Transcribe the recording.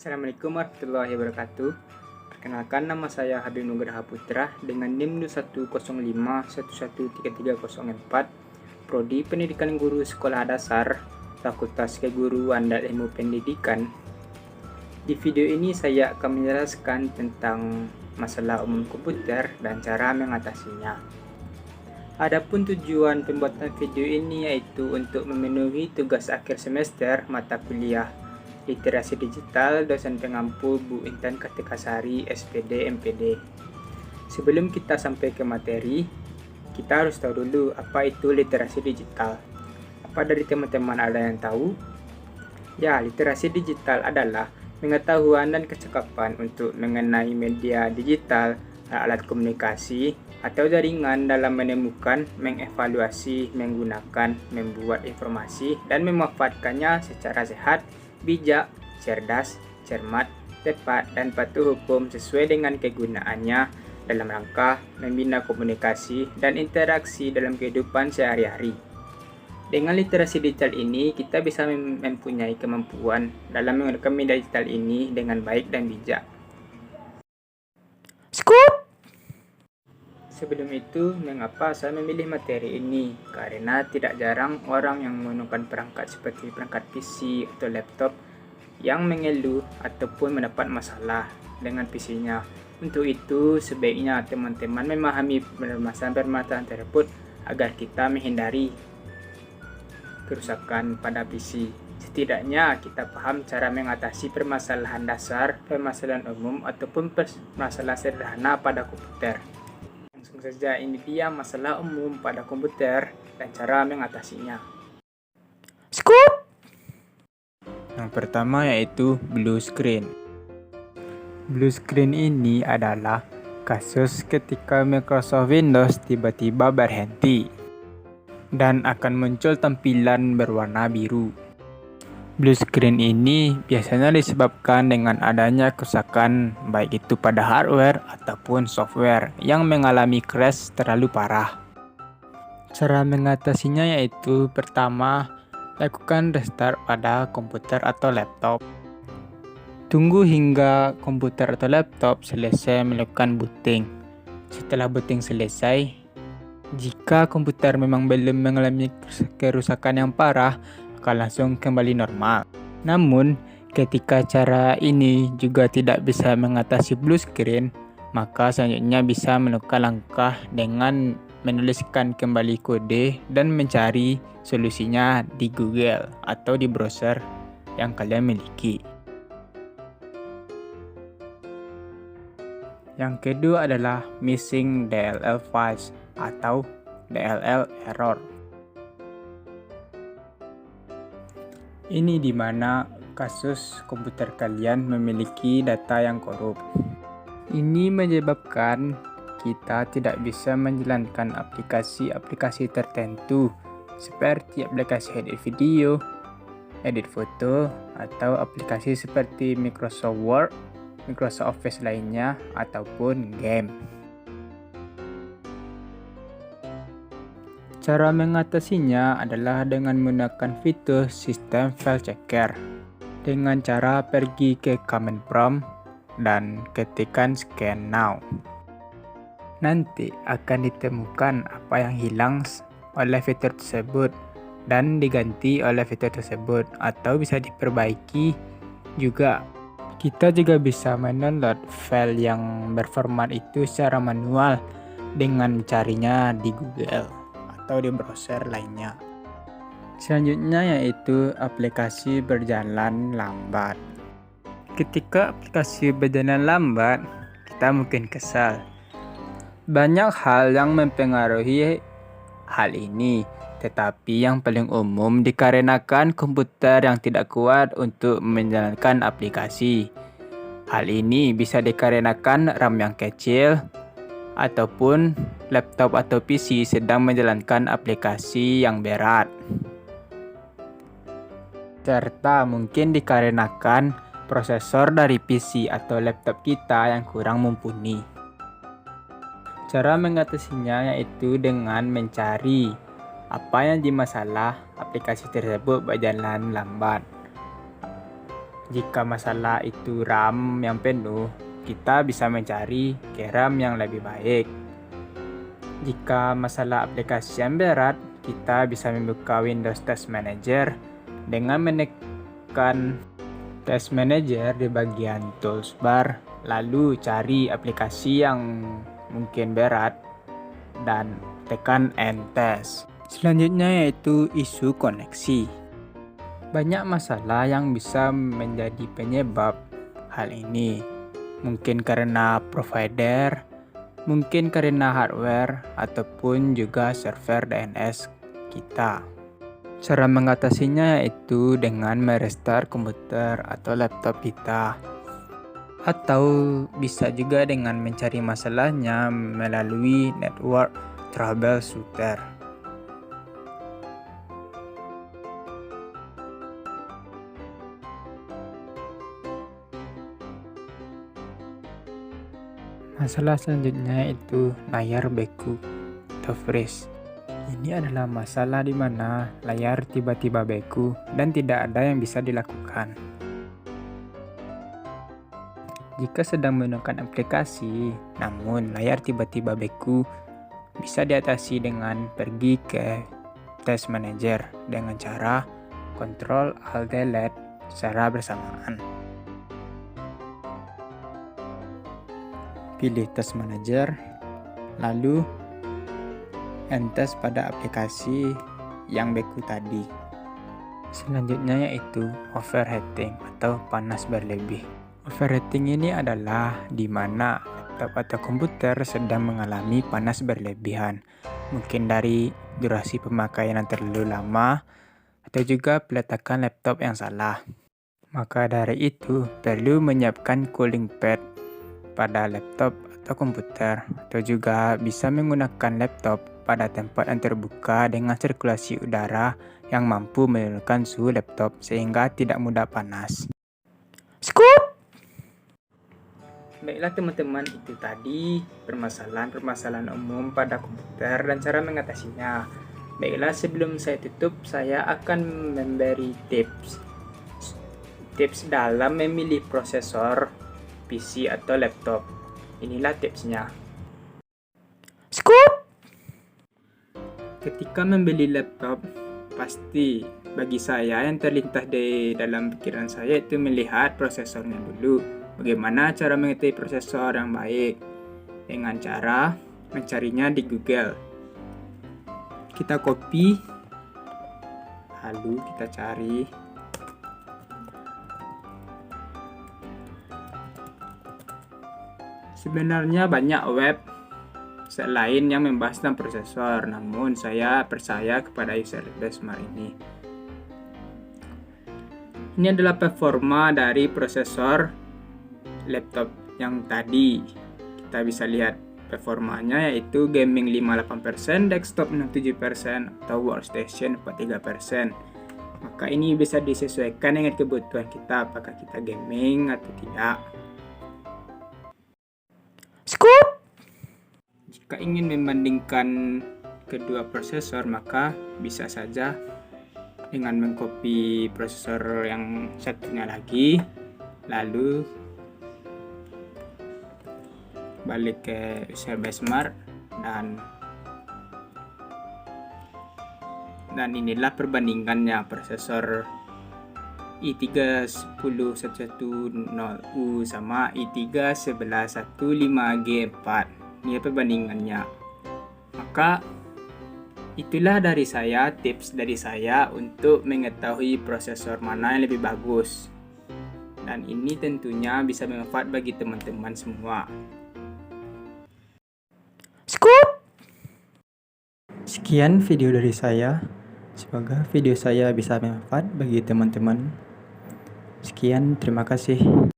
Assalamualaikum warahmatullahi wabarakatuh. Perkenalkan, nama saya Habib Nugraha Putra dengan NIM 105113304, Prodi Pendidikan Guru Sekolah Dasar, Fakultas Keguruan dan Ilmu Pendidikan. Di video ini saya akan menjelaskan tentang masalah umum komputer dan cara mengatasinya. Adapun tujuan pembuatan video ini yaitu untuk memenuhi tugas akhir semester mata kuliah Literasi Digital dosen pengampu Bu Intan Kartikasari SPD MPD. Sebelum kita sampai ke materi, kita harus tahu dulu apa itu literasi digital. Apa dari teman-teman ada yang tahu? Ya, literasi digital adalah pengetahuan dan kecakapan untuk mengenai media digital, alat komunikasi, atau jaringan dalam menemukan, mengevaluasi, menggunakan, membuat informasi, dan memanfaatkannya secara sehat, bijak, cerdas, cermat, tepat, dan patuh hukum sesuai dengan kegunaannya dalam rangka membina komunikasi dan interaksi dalam kehidupan sehari-hari. Dengan literasi digital ini, kita bisa mempunyai kemampuan dalam menggunakan media digital ini dengan baik dan bijak. Scoop! Sebelum itu, mengapa saya memilih materi ini? Karena tidak jarang orang yang menggunakan perangkat seperti perangkat PC atau laptop yang mengeluh ataupun mendapat masalah dengan PC-nya. Untuk itu, sebaiknya teman-teman memahami permasalahan-permasalahan tersebut agar kita menghindari kerusakan pada PC. Setidaknya kita paham cara mengatasi permasalahan dasar, permasalahan umum, ataupun permasalahan sederhana pada komputer. Langsung saja, ini dia masalah umum pada komputer dan cara mengatasinya. Scoop! Yang pertama yaitu blue screen. Blue screen ini adalah kasus ketika Microsoft Windows tiba-tiba berhenti dan akan muncul tampilan berwarna biru. Blue screen ini biasanya disebabkan dengan adanya kerusakan baik itu pada hardware ataupun software yang mengalami crash terlalu parah. Cara mengatasinya yaitu pertama, lakukan restart pada komputer atau laptop. Tunggu hingga komputer atau laptop selesai melakukan booting. Setelah booting selesai, jika komputer memang belum mengalami kerusakan yang parah, akan langsung kembali normal. Namun, ketika cara ini juga tidak bisa mengatasi blue screen, maka selanjutnya bisa melakukan langkah dengan menuliskan kembali kode dan mencari solusinya di Google atau di browser yang kalian miliki. Yang kedua adalah missing DLL files atau DLL error. Ini di mana kasus komputer kalian memiliki data yang korup. Ini menyebabkan kita tidak bisa menjalankan aplikasi-aplikasi tertentu seperti aplikasi edit video, edit foto, atau aplikasi seperti Microsoft Word, Microsoft Office lainnya, ataupun game. Cara mengatasinya adalah dengan menggunakan fitur sistem file checker. Dengan cara pergi ke command prompt dan ketikkan scan now. Nanti akan ditemukan apa yang hilang oleh fitur tersebut dan diganti oleh fitur tersebut atau bisa diperbaiki juga. Kita juga bisa mendownload file yang berformat itu secara manual dengan mencarinya di Google atau di browser lainnya. Selanjutnya yaitu aplikasi berjalan lambat. Ketika aplikasi berjalan lambat, kita mungkin kesal. Banyak hal yang mempengaruhi hal ini, tetapi yang paling umum dikarenakan komputer yang tidak kuat untuk menjalankan aplikasi. Hal ini bisa dikarenakan RAM yang kecil, ataupun laptop atau PC sedang menjalankan aplikasi yang berat. Serta mungkin dikarenakan prosesor dari PC atau laptop kita yang kurang mumpuni. Cara mengatasinya yaitu dengan mencari apa yang jadi masalah aplikasi tersebut berjalan lambat. Jika masalah itu RAM yang penuh, kita bisa mencari ke RAM yang lebih baik. Jika masalah aplikasi yang berat, kita bisa membuka Windows Test Manager dengan menekan Test Manager di bagian Tools Bar, lalu cari aplikasi yang mungkin berat dan tekan Enter. Selanjutnya yaitu isu koneksi. Banyak masalah yang bisa menjadi penyebab hal ini. Mungkin karena provider, mungkin karena hardware, ataupun juga server DNS kita. Cara mengatasinya yaitu dengan merestart komputer atau laptop kita. Atau bisa juga dengan mencari masalahnya melalui network troubleshooter. Masalah selanjutnya itu layar beku atau freeze. Ini adalah masalah di mana layar tiba-tiba beku dan tidak ada yang bisa dilakukan. Jika sedang menggunakan aplikasi, namun layar tiba-tiba beku, bisa diatasi dengan pergi ke Test Manager dengan cara Ctrl Alt Delete secara bersamaan. Pilih Test Manager, lalu Enter pada aplikasi yang beku tadi. Selanjutnya yaitu overheating atau panas berlebih. Overheating ini adalah di mana laptop atau komputer sedang mengalami panas berlebihan. Mungkin dari durasi pemakaian yang terlalu lama atau juga peletakan laptop yang salah. Maka dari itu perlu menyiapkan cooling pad pada laptop atau komputer, atau juga bisa menggunakan laptop pada tempat yang terbuka dengan sirkulasi udara yang mampu menurunkan suhu laptop sehingga tidak mudah panas. Scoop! Baiklah teman-teman, itu tadi permasalahan-permasalahan umum pada komputer dan cara mengatasinya. Baiklah, sebelum saya tutup, saya akan memberi tips dalam memilih prosesor PC atau laptop. Inilah tipsnya. Scoop! Ketika membeli laptop, pasti bagi saya yang terlintas di dalam pikiran saya itu melihat prosesornya dulu. Bagaimana cara mengetahui prosesor yang baik? Dengan cara mencarinya di Google. Kita copy, lalu kita cari. Sebenarnya banyak web selain yang membahas tentang prosesor, namun saya percaya kepada user Smart ini. Ini adalah performa dari prosesor laptop yang tadi. Kita bisa lihat performanya yaitu gaming 58%, desktop 67%, atau workstation 43%. Maka ini bisa disesuaikan dengan kebutuhan kita, apakah kita gaming atau tidak. Scoop! Jika ingin membandingkan kedua prosesor, maka bisa saja dengan mengcopy prosesor yang satunya lagi, lalu balik ke USB Smart dan inilah perbandingannya prosesor i3-10110U sama i3-1115G4. Ini perbandingannya. Maka itulah dari saya, tips dari saya untuk mengetahui prosesor mana yang lebih bagus. Dan ini tentunya bisa bermanfaat bagi teman-teman semua. Scoop! Sekian video dari saya. Semoga video saya bisa bermanfaat bagi teman-teman. Sekian, terima kasih.